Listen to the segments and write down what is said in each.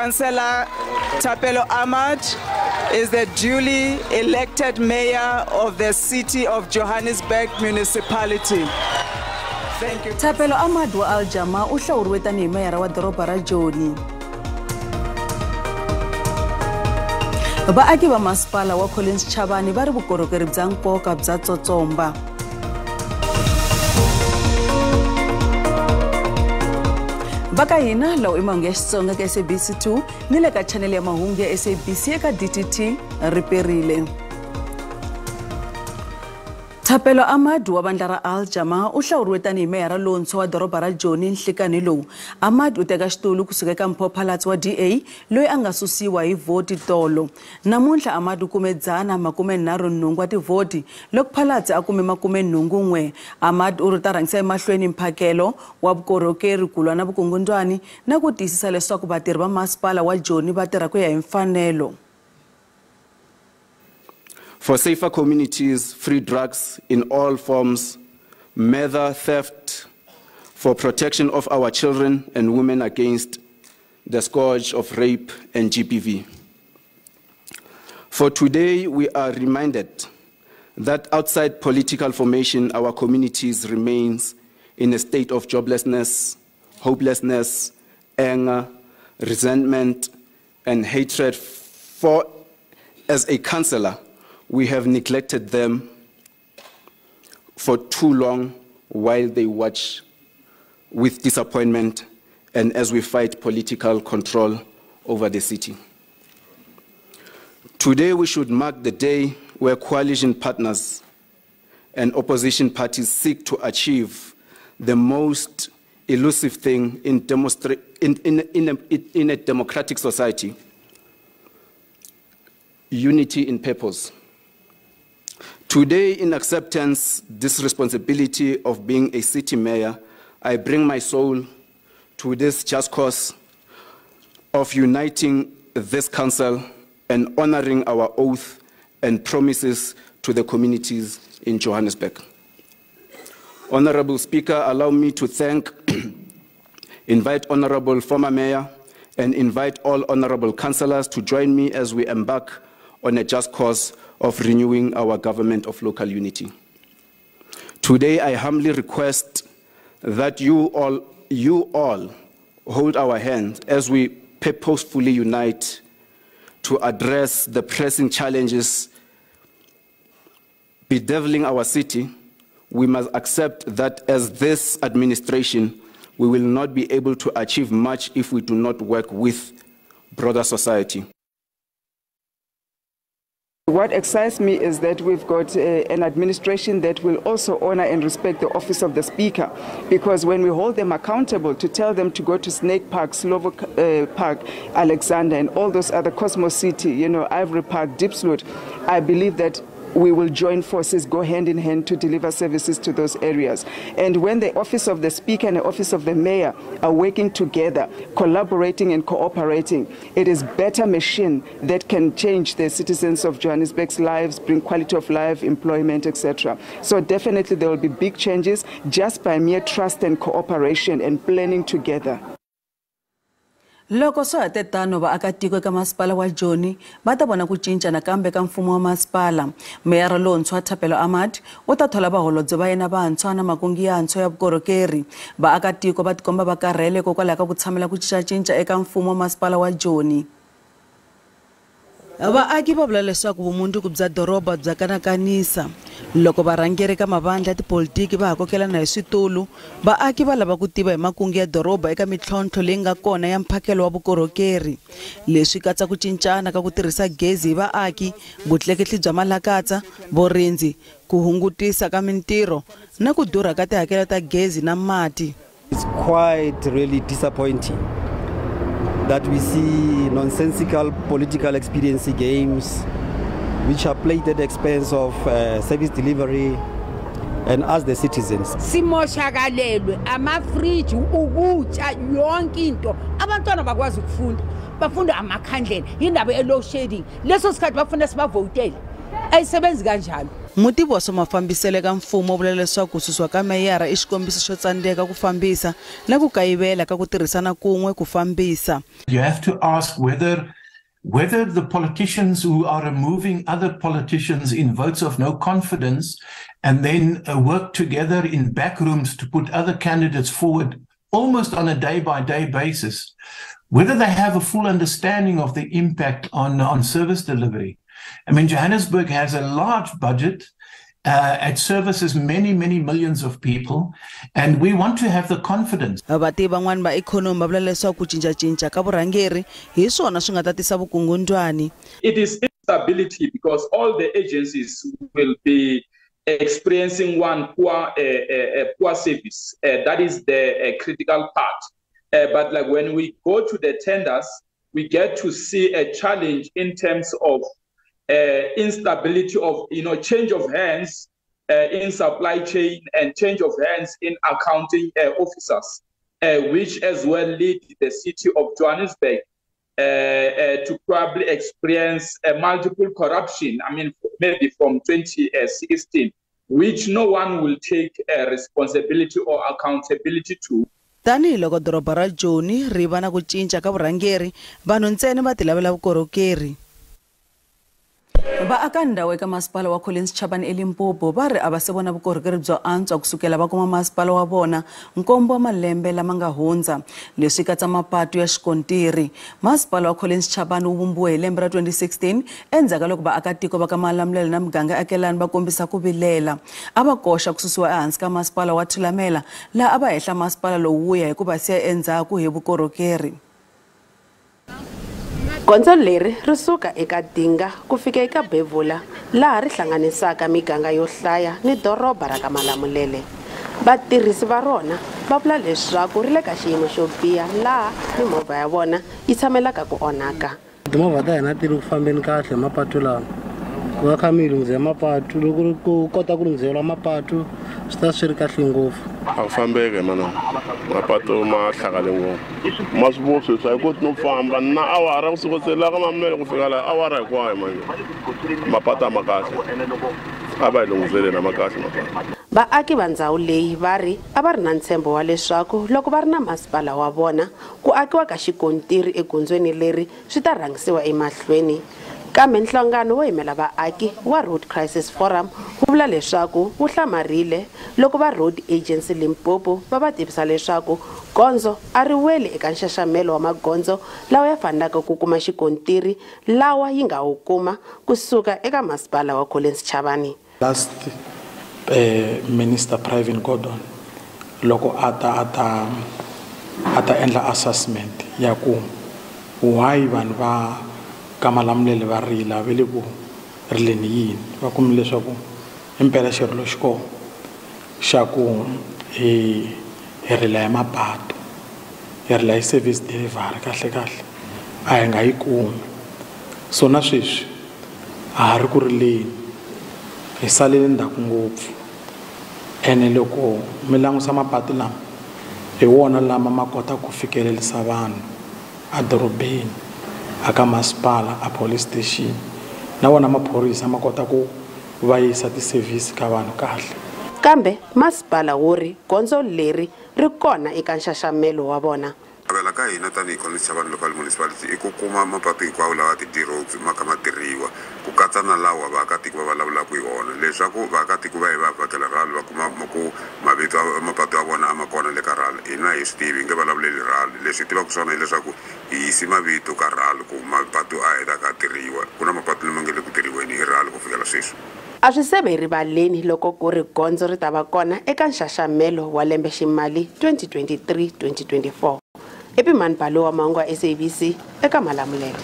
Councillor Thaphelo Amad is the duly elected mayor of the city of Johannesburg municipality. Thank you. Thaphelo Amad wa Jamah u hlawuriwe tani meyara wa doroba ra Joni. Vaaki va masipala wa Collins Chavani vari vukorhokeri bya nkoka bya tsotsomba. Vaaka hina lawa Mahungu ya Xitsonga ka SABC2 ni le ka channel ya Mahungu ya SABC eka DTT riperile. Thaphelo Amad wa vandla ra Jamah u hlawuriwe tani meyara lontshwa wa doroba ra Joni nhlikani lowu. Amad u teka xitulu kusuka eka mphopalatsi wa DA loyi a nga susiwa hi vhoti tolo. Namuntlha Amad u kume 138 wa tivhoti loko phalatsi a kume 81. Amad u ri ta rhangisa emahlweni mphakelo wa vukorhokeri ku lwa na vukungundwani na ku tiyisisa leswaku vatirhi va masipala wa Joni va tirha ku ya hi mfanelo. For safer communities, free drugs in all forms, murder, theft, for protection of our children and women against the scourge of rape and GBV. For today, we are reminded that outside political formation, our communities remains in a state of joblessness, hopelessness, anger, resentment, and hatred. For as a councillor, we have neglected them for too long while they watch with disappointment and as we fight political control over the city. Today we should mark the day where coalition partners and opposition parties seek to achieve the most elusive thing in a democratic society: unity in purpose. Today, in acceptance this responsibility of being a city mayor, I bring my soul to this just cause of uniting this council and honoring our oath and promises to the communities in Johannesburg. Honorable Speaker, allow me to invite Honorable former Mayor and invite all honorable councillors to join me as we embark on a just cause of renewing our government of local unity. Today, I humbly request that you all hold our hands as we purposefully unite to address the pressing challenges bedeviling our city. We must accept that as this administration, we will not be able to achieve much if we do not work with broader society. What excites me is that we've got an administration that will also honor and respect the office of the Speaker, because when we hold them accountable to tell them to go to Snake Park, Slovo Park, Alexander, and all those other Cosmos City, Ivory Park, Diepsloot, I believe that we will join forces, go hand in hand to deliver services to those areas. And when the office of the Speaker and the office of the Mayor are working together, collaborating and cooperating, it is better machine that can change the citizens of Johannesburg's lives, bring quality of life, employment, etc. So definitely there will be big changes just by mere trust and cooperation and planning together. Loko so hatetano vaakatiko eka masipala wa Joni va ta vona ku cinca nakambe ka mfumo wa masipala. Meyara lontshwa Thaphelo Amad u ta thola vaholobye va yena vantshwa na makungu yantshwa ya vukorhokeri. Vaakatiko va tikomba va karhele kokwalaho ka ku tshamela ku cincacinca eka mfumo wa masipala wa Joni. Vaaki va vula leswaku vumundzuku bya doroba bya kanakanisa. Loko varhangeri ka mavandla ya tipolitiki va ha kokelana hi switulu, vaaki va lava ku tiva hi makungu ya doroba eka mitlhontlho leyi nga kona ya mphakelo wa vukorhokeri. Leswi katsa ku cincana ka ku tirhisa gezi hi vaaki, vutleketli bya malakatsa, vorindzi, ku hungutisa ka mintirho na ku durha ka tihakelo ta gezi na mati. It's quite really disappointing that we see nonsensical political expediency games which are played at the expense of service delivery and us the citizens. Simoshakalelwe amafriji ukutya yonke into abantwana bakwazi ukufunda bafunda amakhandlela indaba e load shedding leso sikhathi bafunda sibavotele ayisebenzi kanjalo. mutivi wa swa mafambiselo eka mfumo u vula leswaku ku susiwa ka meyara i xikombiso xo tsandzeka ku fambisa na ku kayivela ka ku tirhisana kun'we ku fambisa. You have to ask whether the politicians who are removing other politicians in votes of no confidence and then work together in back rooms to put other candidates forward almost on a day-by-day basis, whether they have a full understanding of the impact on service delivery. I mean, Johannesburg has a large budget. It services many millions of people, and we want to have the confidence. Vativi van'wana va ikhonomi va vula leswaku ku cincacinca ka vurhangeri hi swona swi nga ta tisa vukungundwani. It is instability because all the agencies will be experiencing one poor service. That is the critical part. But like when we go to the tenders, we get to see a challenge in terms of instability of change of hands in supply chain and change of hands in accounting officers, which as well lead the city of Johannesburg to probably experience multiple corruption. I mean, maybe from 2016, which no one will take responsibility or accountability to. Tani loko doroba ra Joni ri va na ku cinca ka vurhangeri, vanhu ntsena va ti lavela vukorhokeri. Vaaka ndhawu eka masipala wa Collins Chavani eLimpopo va ri a va se vona vukorhokeri byo antswa kusukela va kuma masipala wa vona nkombo wa malembe lama nga hundza. Leswi katsa mapatu ya xikontiri. Masipala wa Collins Chavani wu vumbiwe hi lembe ra 2016 endzhaka loko vaakatiko va ka Malamulele na muganga akelani va kombisa ku vilela. A va koxa ku susiwa ehansi ka masipala wa Thulamela laha a va hehla masipala lowu wuya hi ku va siya endzhaku hi vukorhokeri. Gondzo leri ri suka eka Dinga ku fika eka Bevula laha ri hlanganisaka miganga yo hlaya ni doroba ra ka Malamulele. Vatirhisi va rona va vula leswaku ri le ka xiyimo xo biha laha mimovha ya vona yi tshamelaka ku onhaka. Timovha ta hina ti ri ku fambeni kahle mapatu lawa ku va kha mi lunghise mapatu loko ri ku kota ku lunghiseriwa mapatu swi ta swi ri kahle ngopfu. A ku fambeke mana mapatu ma hlakale ngopfu ma swi vona sweswi a yi koti no famba na awara ku sukosela ka Malamulele ku fika la awara hinkwayo manje mapatu a ma kahle a va yi lunghisele na ma kahle mapatu. Vaaki va ndhawu leyi va ri a va ri na ntshembo wa leswaku loko va ri na masipala wa vona ku akiwa ka xikontiri egondzweni leri swi ta rhangisiwa emahlweni. Kambe nhlangano wo yimela vaaki wa Road Crisis Forum wu vula leswaku wu hlamarile loko va Road Agency Limpopo va tivisa leswaku gondzo a ri weli eka nxaxamelo wa magondzo lawa ya fanelaka ku kuma xikontiri lawa yi nga wu kuma kusuka eka masipala wa Collins Chavani. Last Minister Private Gordon loko ata endla assessment ya ku why vanhu va ka Malamulele va rila vele ku rileni yini va kumile leswaku impela xirilo xiko xa ku hi rila hi mapatu hi rila hi service delivery kahle a hi nga yi kumi so na sweswi a ha ri ku rileni hi salele ndzhaku ngopfu ene loko mi langusa mapatu lama hi wona lama ma kota ku fikelelisa vanhu a dorobeni aka masipala a police station na wona maphorisa ma kota ku va yisa ti service ka vanhu kahle. Kambe masipala wo ri gondzo leri ri kona eka nxaxamelo wa vona. Avela ka hina tani Collins Chavani local municipality i ku kuma mapatu hinkwawo lawa ti-roads ma kha ma tirhiwa ku katsa na lawa vaakatiko va vulavulaka hi wona leswaku vaakatiko va hi va vhakela rali va kuma ku mavito mapatu ya vona a ma kona le ka rali hina hi swi tivi hi nge vulavuleli rali leswi hi tivaka swona hileswaku hi yisi mavito ka rali ku mapatu a heta ka tirhiwa ku na mapatu lama nge le ku tirhiweni hi rali ku fikela sweswi. A swi se hi rivaleni loko ku ri gondzo ri ta va kona eka nxaxamelo wa lembe ximali 2023-2024. Epimani wa Mahungu wa SABC eka Malamulele.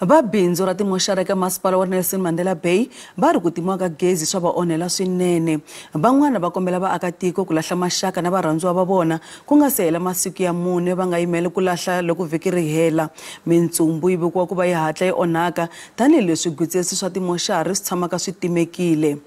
Vabindzu ra timoxara eka masipala wa Nelson Mandela Bay va ri ku timiwa ka gezi swa va onhela swinene. Van'wana va kombela vaakatiko ku lahla maxaka na varhandziwa va vona ku nga se hela masiku ya 4 va nga yimeli ku lahla loko vhiki ri hela. Mintsumbu yi vekiwa ku va yi hatla yi onhaka tanihileswi gwitsirisi swa timoxara swi tshamaka swi timekile.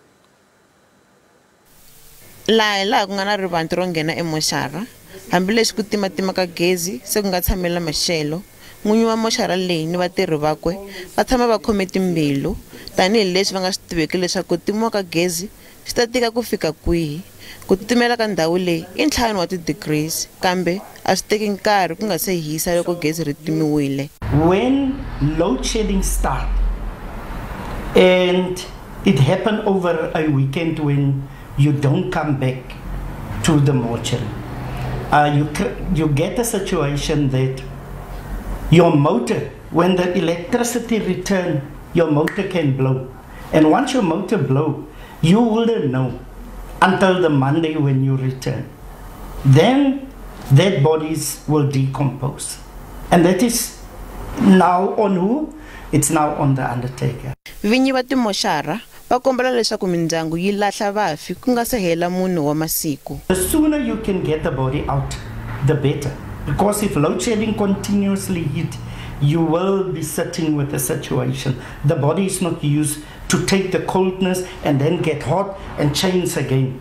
Laha ku nga na rivanti ro nghena emoxara hambileswi ku timatima ka gezi se ku nga tshamela maxelo n'winyi wa moxara leyi ni vatirhi vakwe va tshama va khome timbilu tanihileswi va nga swi tiveki leswaku ku timiwa ka gezi swi ta tika ku fika kwihi. Ku titimela ka ndhawu leyi i 5 wa ti-degrees kambe a swi teki nkarhi ku nga se hisa loko gezi ri timiwile. When load shedding start and it happened over a weekend when you don't come back to the mortuary, you get a situation that your motor, when the electricity return, your motor can blow. And once your motor blow, you wouldn't know until the Monday when you return. Then dead bodies will decompose. And that is now on who? It's now on the undertaker. Vinyi va timoxara va kombela leswaku mindyangu yi lahla vafi ku nga se hela munhu wa masiku. The sooner you can get the body out, the better. Because if load shedding continuously hit, you will be sitting with a situation. The body is not used to take the coldness and then get hot and change again.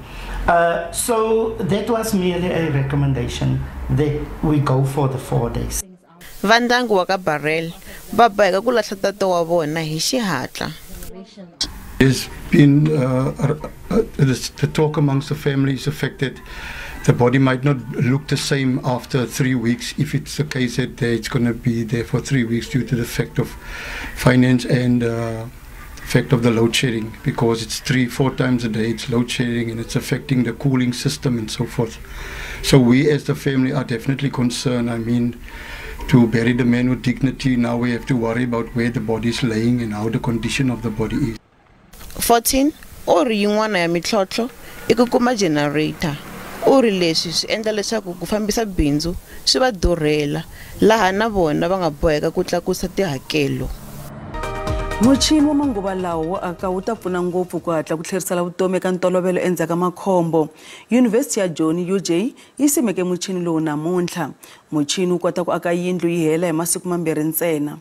So that was merely a recommendation that we go for the 4 days. Vandangu wa ka barrel va boheka ku lahla tata wa vona hi xihatla. There's been the talk amongst the family is the fact that the body might not look the same after 3 weeks if it's the case that it's going to be there for 3 weeks due to the fact of finance and effect of the load shedding, because it's 3-4 times a day it's load shedding and it's affecting the cooling system and so forth. So we as the family are definitely concerned. I mean, to bury the man with dignity, now we have to worry about where the body is laying and how the condition of the body is. 14 uri yin'wana ya mitlhotlho I ku kuma generator. Uri leswi swi endla leswaku ku fambisa bindzu swi va durhela laha na vona va nga boheka ku tlakusa tihakelo. Muchini wa manguva lawa aka wu ta pfuna ngopfu ku hatla ku tlherisela vutomi eka ntolovelo endzhaka makhombo. University ya Joni UJ yi simeke muchini lowu namuntlha. Muchini wu kota ku aka yindlu yi hela hi masiku 2 ntsena.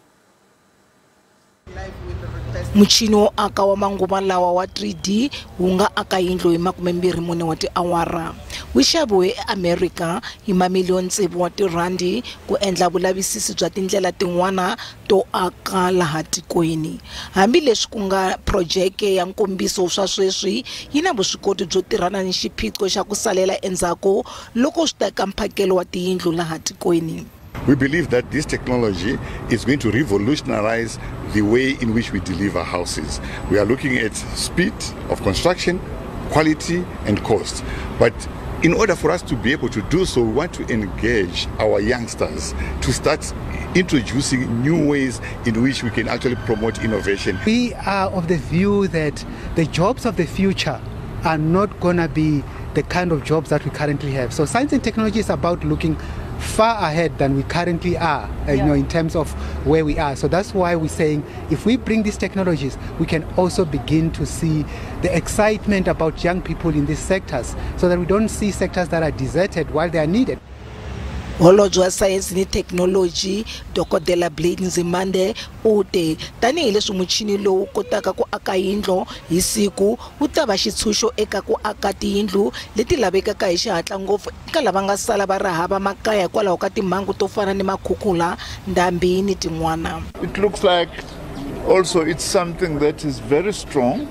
Muchini wo aka wa manguva lawa wa 3D wu nga aka yindlu hi 24 wa tiawara. Wu xaviwe eAmerica hi mamiliyoni 7 wa tirandi ku endla vulavisisi bya tindlela tin'wana to aka laha tikweni. Hambi leswi ku nga projeke ya nkombiso swa sweswi yi na vuswikoti byo tirhana ni xiphiqo xa ku salela endzhaku loko swi ta eka mphakelo wa tiyindlu laha tikweni. We believe that this technology is going to revolutionize the way in which we deliver houses. We are looking at speed of construction, quality and cost. But in order for us to be able to do so, we want to engage our youngsters to start introducing new ways in which we can actually promote innovation. We are of the view that the jobs of the future are not going to be the kind of jobs that we currently have. So science and technology is about looking far ahead than we currently are, you know, in terms of where we are. So that's why we're saying if we bring these technologies, we can also begin to see the excitement about young people in these sectors, so that we don't see sectors that are deserted while they are needed. Holobye wa Science ni Technology Dr. Blade Nzimande ute tanihileswi muchini lowu kotaka ku aka yindlu hi siku wu ta va xitshunxo eka ku aka tiyindlu leti lavekaka hi xihatla ngopfu eka lava nga sala va ri hava makaya hikwalaho ka timhangu to fana ni makhukhula, ndhambi ni tin'wana. It looks like also it's something that is very strong,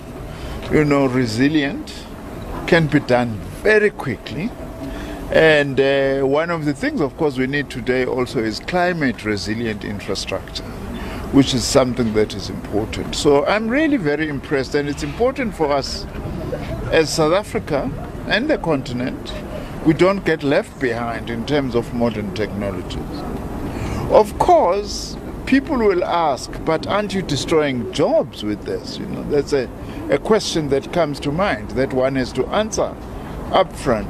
you know, resilient, can be done very quickly. And one of the things, of course, we need today also is climate resilient infrastructure, which is something that is important. So I'm really very impressed, and it's important for us as South Africa and the continent, we don't get left behind in terms of modern technologies. Of course, people will ask, but aren't you destroying jobs with this? You know, that's a question that comes to mind that one has to answer up front.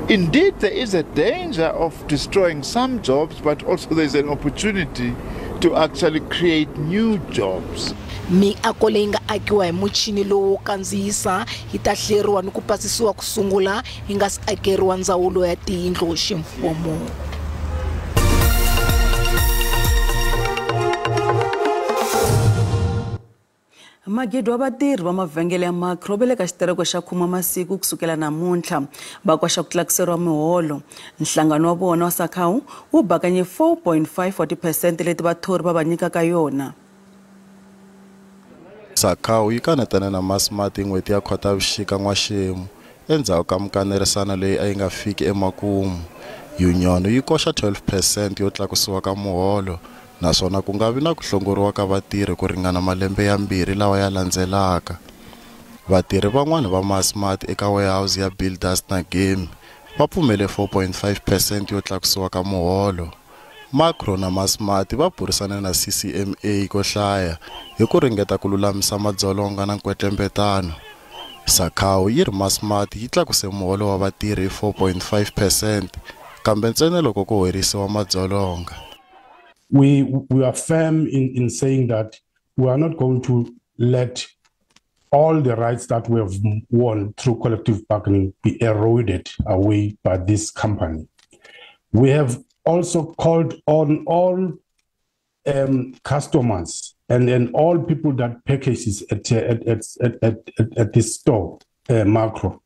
Indeed, there is a danger of destroying some jobs, but also there's an opportunity to actually create new jobs. Miako leyi nga akiwa hi muchini lowo kandziyisa yi ta hleriwa ni ku pasisiwa ku sungula yi nga si akeriwa ndzawulo ya tiyindlu ximfumo. Magidi wa vatirhi va mavhengele ya makro va le ka xitereko xa khuma masiku kusukela namuntlha va kwaxa ku tlakuseriwa miholo. Nhlangano wa vona wa Sakhawu wu bakanye 4.5% leti vathori va va nyikaka yona. Sakhawu yi kanetane na Masmart hi n'hweti ya Khotavuxika n'waxemu endzhaku ka mikanerisano leyi a yi nga fiki emakumu. Union yi koxa 12% yo tlakusiwa ka muholo naswona ku nga vi na ku hlongoriwa ka vatirhi ku ringana malembe ya 2 lawa ya landzelaka. Vatirhi van'wana va Masmart eka warehouse ya Builders na Game va pfumele 4.5% yo tlakusiwa ka muholo. Macro na Masmart va burisane na CCMA ko hlaya hi ku ringeta ku lulamisa madzolonga na nkwetlembetano. Sakhawu yi ri Masmart yi tlakuse muholo wa vatirhi 4.5% kambe ntsena loko ku herisiwa madzolonga. We are firm in saying that we are not going to let all the rights that we have won through collective bargaining be eroded away by this company. We have also called on all customers and all people that purchases at this store, Macro,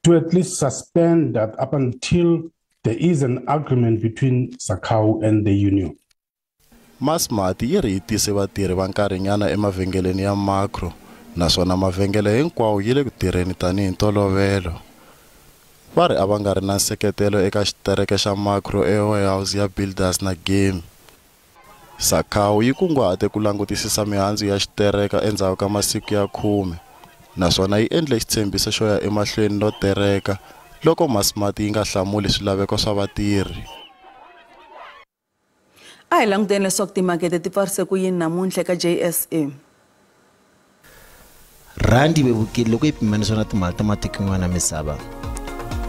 to at least suspend that up until there is an agreement between Sakhawu and the union. Masmart yi ri yi tise vatirhi va nkarhinyana emavhengeleni ya Macro naswona mavhengele hinkwawo yi le ku tirheni tanihi ntolovelo. Va ri a va nga ri na nseketelo eka xitereke xa Macro warehouse ya Builders na Game. Sakhawu yi kunguhate ku langutisisa mihandzu ya xitereka endzhaku ka masiku ya 10 naswona yi endle xitshembiso xo ya emahlweni no tereka loko Masmart yi nga hlamuli swilaveko swa vatirhi. A hi languteni leswaku timakete ti pfarise ku yini namuntlha ka JSA. Randi vevukile loko yi pimanisiwa na timali ta matiko yan'wana ya misava.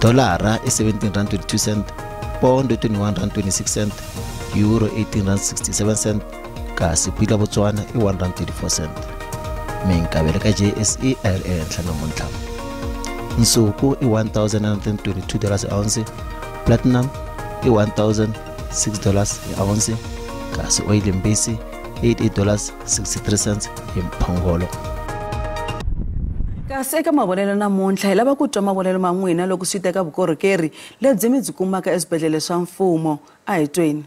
Dolara i 17.22 cent, pound 21.26 cent, euro 18.67 cent, kasi pila Botswana i 1.34 cent. Minkavelo ka JSE a ri ehenhla namuntlha. Nsuku i $1,922 a ounce, platinum i $1,006 a ounce, kasi oil and base $88.63 hi mphongolo. Kasi eka mavonelo namuntlha hi lava ku twa mavonelo ma n'wina loko swi teka vukorhokeri lebyi mi byi kumaka eswibedhlele swa mfumo. A hi tweni.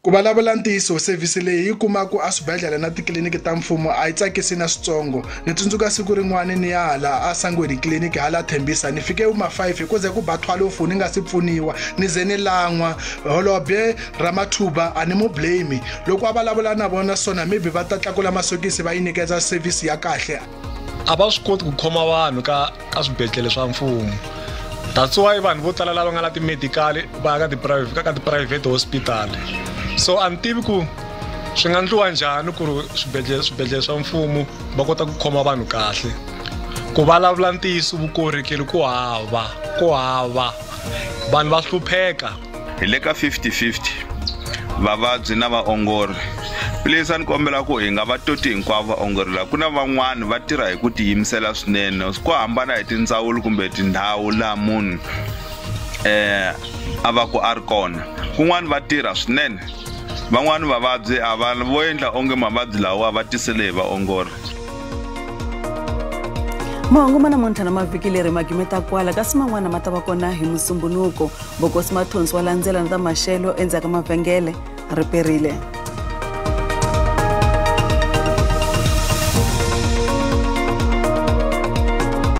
Ku vulavula ntiyiso service leyi yi kumaka aswibedhlele na tikliniki ta mfumo a yi tsakisi na switsongo. Ni tsundzuka siku rin'wana ni ya hala a Sangweni clinic hala Thembisa ni fike uma 5 kuze ku ba 12 ni nga si pfuniwa ni ze ni lan'wa holobye Ramathuba ani mo blame loko a vulavula na vona sona maybe va ta tlakula masokisi va yi nyikeza service ya kahle. A va swi koti ku khoma vanhu ka swibedhlele swa mfumo. That's why vanhu vo tala lava nga na ti-medical va ya ka ti-private hospital. So a ni tivi ku swi nga ndliwa njhani ku ri swibedhlele swa mfumo va kota ku khoma vanhu kahle. Ku vulavula ntiyiso vukorhokeri ku hava vanhu va hlupheka. Hi le ka 50-50 vavabyi na vaongori. Please ani kombela ku hi nga va toti hinkwavo vaongori la ku na van'wana va tirha hi ku tiyimisela swinene ku hambana hi tindzawulo kumbe tindhawu laha munhu a va ku a ri kona. Kun'wana va tirha swinene van'wana vavabyi a va vo endla onge mavabyi lawa va tisele hi vaongori. Mahungu ma namuntlha na mavhiki leri magimeta kwala kasi man'wana ma ta va kona hi Musumbunuko. Bokosi Mathonsi wa landzela na ta maxelo endzhaku ka mavhengele ri perile.